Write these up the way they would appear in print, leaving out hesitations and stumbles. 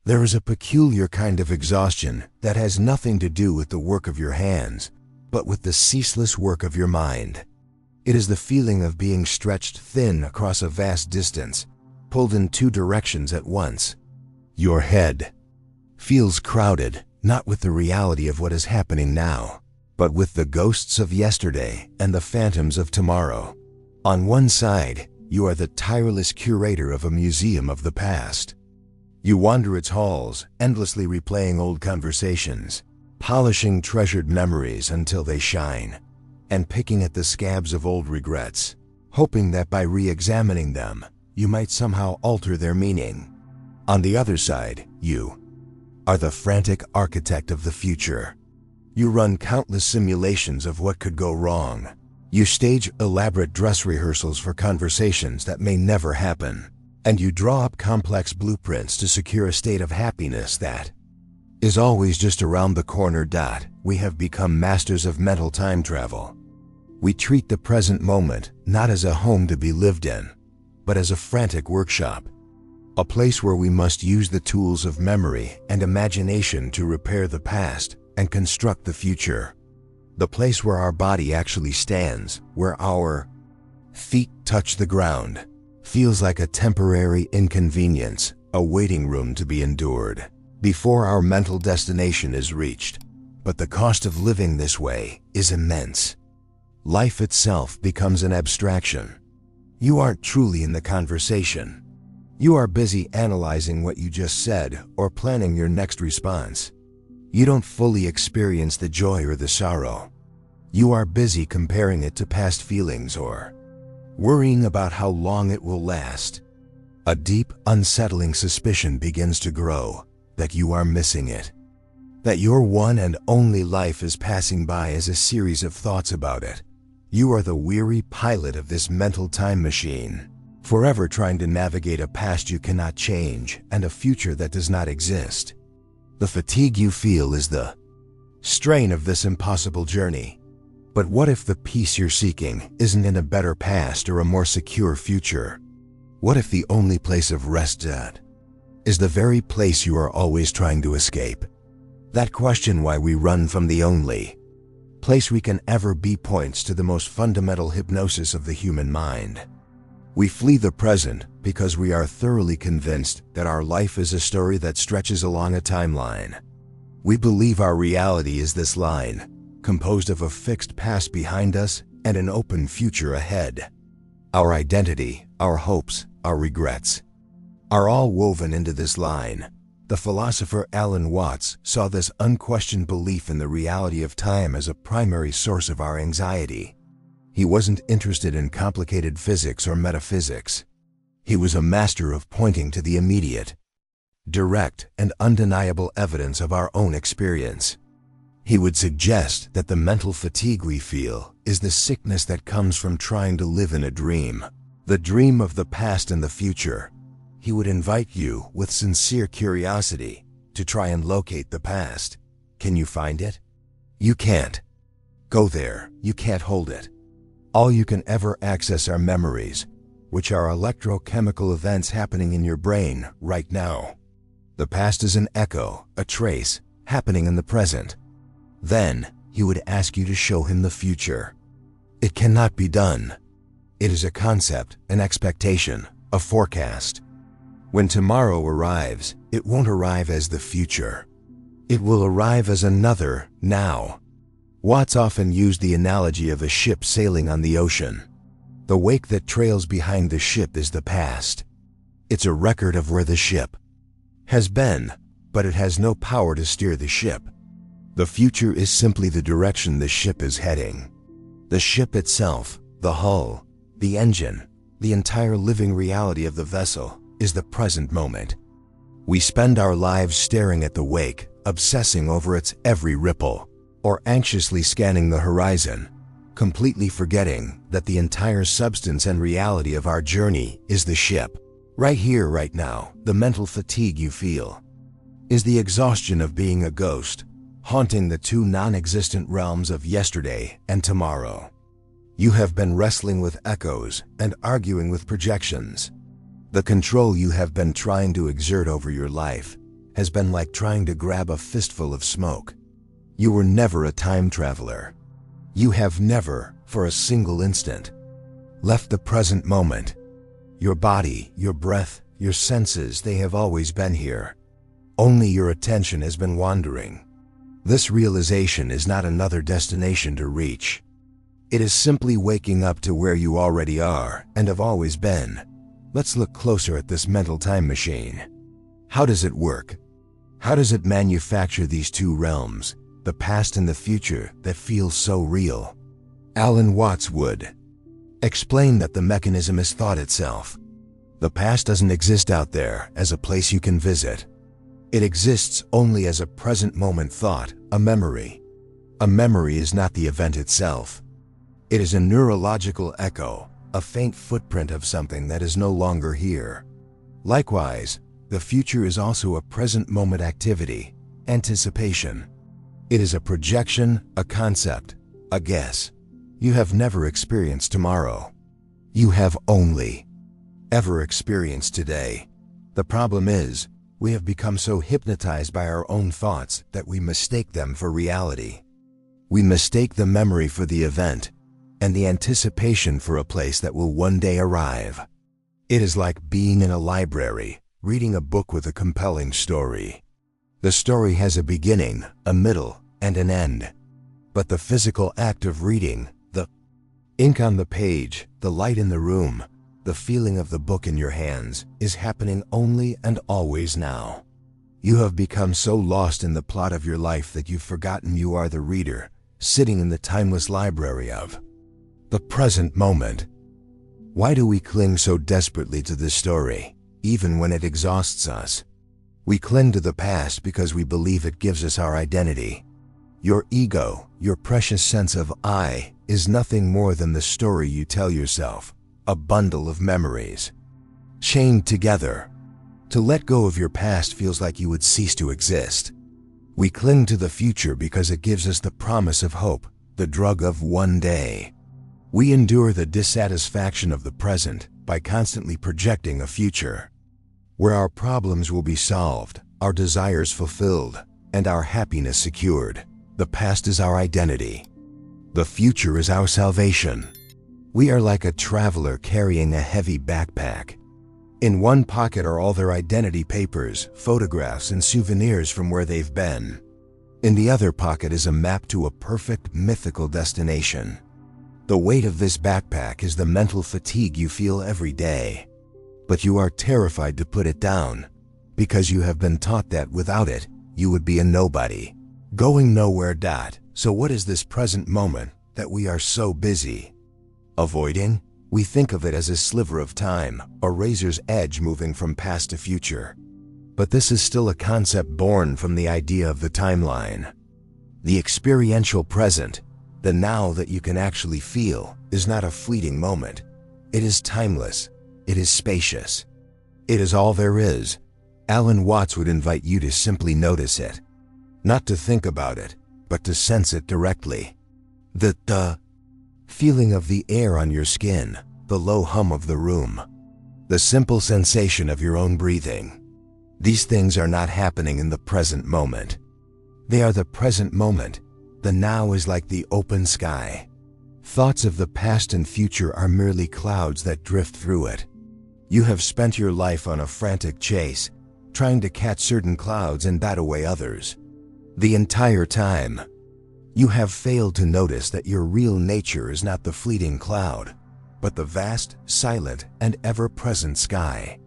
There is a peculiar kind of exhaustion that has nothing to do with the work of your hands, but with the ceaseless work of your mind. It is the feeling of being stretched thin across a vast distance, pulled in two directions at once. Your head feels crowded, not with the reality of what is happening now, but with the ghosts of yesterday and the phantoms of tomorrow. On one side, you are the tireless curator of a museum of the past. You wander its halls, endlessly replaying old conversations, polishing treasured memories until they shine, and picking at the scabs of old regrets, hoping that by re-examining them, you might somehow alter their meaning. On the other side, you are the frantic architect of the future. You run countless simulations of what could go wrong. You stage elaborate dress rehearsals for conversations that may never happen. And you draw up complex blueprints to secure a state of happiness that is always just around the corner. We have become masters of mental time travel. We treat the present moment not as a home to be lived in, but as a frantic workshop, a place where we must use the tools of memory and imagination to repair the past and construct the future. The place where our body actually stands, where our feet touch the ground, feels like a temporary inconvenience, a waiting room to be endured before our mental destination is reached. But the cost of living this way is immense. Life itself becomes an abstraction. You aren't truly in the conversation. You are busy analyzing what you just said or planning your next response. You don't fully experience the joy or the sorrow. You are busy comparing it to past feelings or worrying about how long it will last. A deep, unsettling suspicion begins to grow that you are missing it, that your one and only life is passing by as a series of thoughts about it. You are the weary pilot of this mental time machine, forever trying to navigate a past you cannot change and a future that does not exist. The fatigue you feel is the strain of this impossible journey. But what if the peace you're seeking isn't in a better past or a more secure future? What if the only place of rest is the very place you are always trying to escape? That question why we run from the only place we can ever be points to the most fundamental hypnosis of the human mind. We flee the present because we are thoroughly convinced that our life is a story that stretches along a timeline. We believe our reality is this line, composed of a fixed past behind us and an open future ahead. Our identity, our hopes, our regrets are all woven into this line. The philosopher Alan Watts saw this unquestioned belief in the reality of time as a primary source of our anxiety. He wasn't interested in complicated physics or metaphysics. He was a master of pointing to the immediate, direct, and undeniable evidence of our own experience. He would suggest that the mental fatigue we feel is the sickness that comes from trying to live in a dream, the dream of the past and the future. He would invite you, with sincere curiosity, to try and locate the past. Can you find it? You can't. Go there. You can't hold it. All you can ever access are memories, which are electrochemical events happening in your brain right now. The past is an echo, a trace, happening in the present. Then, he would ask you to show him the future. It cannot be done. It is a concept, an expectation, a forecast. When tomorrow arrives, it won't arrive as the future. It will arrive as another now. Watts often used the analogy of a ship sailing on the ocean. The wake that trails behind the ship is the past. It's a record of where the ship has been, but it has no power to steer the ship. The future is simply the direction the ship is heading. The ship itself, the hull, the engine, the entire living reality of the vessel is the present moment. We spend our lives staring at the wake, obsessing over its every ripple, or anxiously scanning the horizon, completely forgetting that the entire substance and reality of our journey is the ship. Right here, right now, the mental fatigue you feel is the exhaustion of being a ghost, haunting the two non-existent realms of yesterday and tomorrow. You have been wrestling with echoes and arguing with projections. The control you have been trying to exert over your life has been like trying to grab a fistful of smoke. You were never a time traveler. You have never, for a single instant, left the present moment. Your body, your breath, your senses, they have always been here. Only your attention has been wandering. This realization is not another destination to reach. It is simply waking up to where you already are and have always been. Let's look closer at this mental time machine. How does it work? How does it manufacture these two realms, the past and the future, that feel so real? Alan Watts would explain that the mechanism is thought itself. The past doesn't exist out there as a place you can visit. It exists only as a present moment thought, a memory. A memory is not the event itself. It is a neurological echo, a faint footprint of something that is no longer here. Likewise, the future is also a present moment activity, anticipation. It is a projection, a concept, a guess. You have never experienced tomorrow. You have only ever experienced today. The problem is, we have become so hypnotized by our own thoughts that we mistake them for reality. We mistake the memory for the event, and the anticipation for a place that will one day arrive. It is like being in a library, reading a book with a compelling story. The story has a beginning, a middle, and an end. But the physical act of reading, the ink on the page, the light in the room, the feeling of the book in your hands, is happening only and always now. You have become so lost in the plot of your life that you've forgotten you are the reader, sitting in the timeless library of the present moment. Why do we cling so desperately to this story, even when it exhausts us? We cling to the past because we believe it gives us our identity. Your ego, your precious sense of I, is nothing more than the story you tell yourself, a bundle of memories, chained together. To let go of your past feels like you would cease to exist. We cling to the future because it gives us the promise of hope, the drug of one day. We endure the dissatisfaction of the present by constantly projecting a future, where our problems will be solved, our desires fulfilled, and our happiness secured. The past is our identity. The future is our salvation. We are like a traveler carrying a heavy backpack. In one pocket are all their identity papers, photographs, and souvenirs from where they've been. In the other pocket is a map to a perfect mythical destination. The weight of this backpack is the mental fatigue you feel every day. But you are terrified to put it down, because you have been taught that without it, you would be a nobody, going nowhere. So what is this present moment that we are so busy avoiding? We think of it as a sliver of time, a razor's edge moving from past to future. But this is still a concept born from the idea of the timeline. The experiential present, the now that you can actually feel, is not a fleeting moment. It is timeless. It is spacious. It is all there is. Alan Watts would invite you to simply notice it. Not to think about it, but to sense it directly. The feeling of the air on your skin, the low hum of the room, the simple sensation of your own breathing. These things are not happening in the present moment. They are the present moment. The now is like the open sky. Thoughts of the past and future are merely clouds that drift through it. You have spent your life on a frantic chase, trying to catch certain clouds and bat away others. The entire time, you have failed to notice that your real nature is not the fleeting cloud, but the vast, silent, and ever-present sky.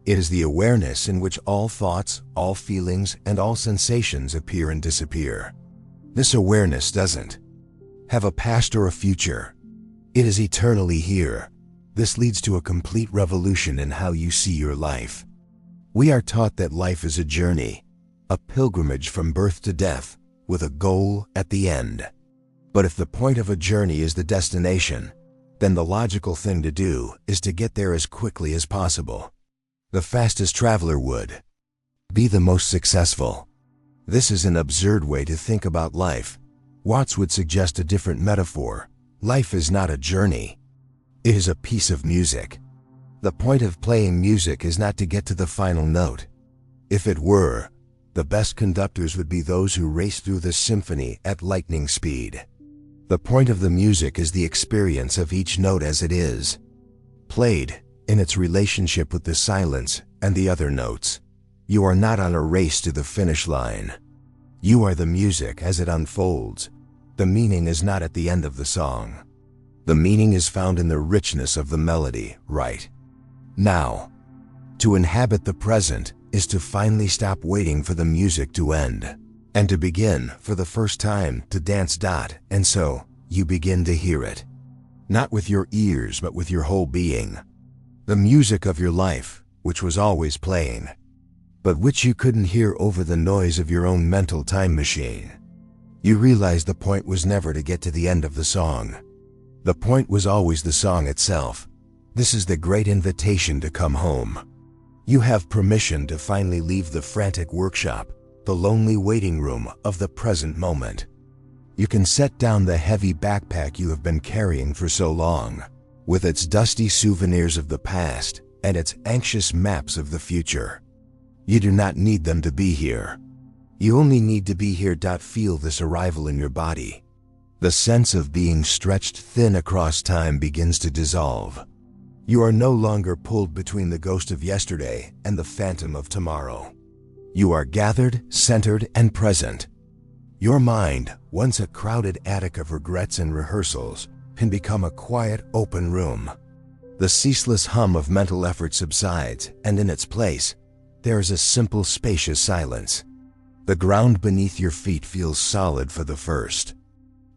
It is the awareness in which all thoughts, all feelings, and all sensations appear and disappear. This awareness doesn't have a past or a future. It is eternally here. This leads to a complete revolution in how you see your life. We are taught that life is a journey, a pilgrimage from birth to death, with a goal at the end. But if the point of a journey is the destination, then the logical thing to do is to get there as quickly as possible. The fastest traveler would be the most successful. This is an absurd way to think about life. Watts would suggest a different metaphor. Life is not a journey. It is a piece of music. The point of playing music is not to get to the final note. If it were, The best conductors would be those who race through the symphony at lightning speed. The point of the music is the experience of each note as it is, played in its relationship with the silence and the other notes. You are not on a race to the finish line. You are the music as it unfolds. The meaning is not at the end of the song. The meaning is found in the richness of the melody, right now. To inhabit the present is to finally stop waiting for the music to end, and to begin, for the first time, to dance. And so, you begin to hear it. Not with your ears, but with your whole being. The music of your life, which was always playing, but which you couldn't hear over the noise of your own mental time machine. You realize the point was never to get to the end of the song. The point was always the song itself. This is the great invitation to come home. You have permission to finally leave the frantic workshop, the lonely waiting room of the present moment. You can set down the heavy backpack you have been carrying for so long, with its dusty souvenirs of the past and its anxious maps of the future. You do not need them to be here. You only need to be here. Feel this arrival in your body. The sense of being stretched thin across time begins to dissolve. You are no longer pulled between the ghost of yesterday and the phantom of tomorrow. You are gathered, centered, and present. Your mind, once a crowded attic of regrets and rehearsals, can become a quiet, open room. The ceaseless hum of mental effort subsides, and in its place, there is a simple, spacious silence. The ground beneath your feet feels solid for the first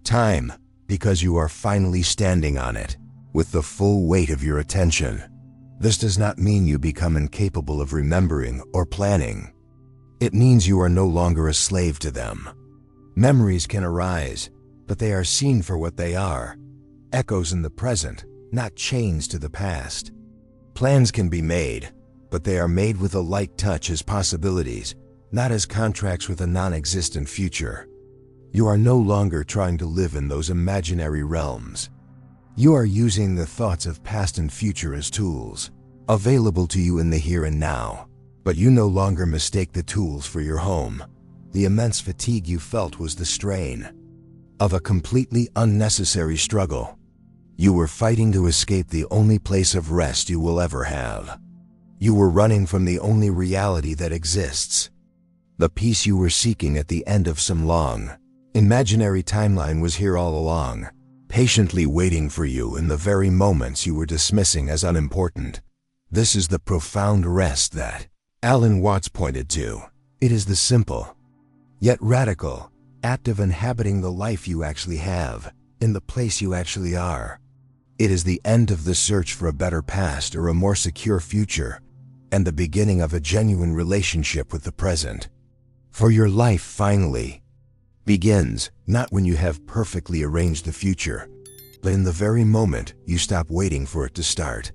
time, because you are finally standing on it, with the full weight of your attention. This does not mean you become incapable of remembering or planning. It means you are no longer a slave to them. Memories can arise, but they are seen for what they are, echoes in the present, not chains to the past. Plans can be made, but they are made with a light touch as possibilities, not as contracts with a non-existent future. You are no longer trying to live in those imaginary realms. You are using the thoughts of past and future as tools, available to you in the here and now. But you no longer mistake the tools for your home. The immense fatigue you felt was the strain of a completely unnecessary struggle. You were fighting to escape the only place of rest you will ever have. You were running from the only reality that exists. The peace you were seeking at the end of some long, imaginary timeline was here all along, patiently waiting for you in the very moments you were dismissing as unimportant. This is the profound rest that Alan Watts pointed to. It is the simple, yet radical, act of inhabiting the life you actually have, in the place you actually are. It is the end of the search for a better past or a more secure future, and the beginning of a genuine relationship with the present. For your life finally begins, not when you have perfectly arranged the future, but in the very moment you stop waiting for it to start.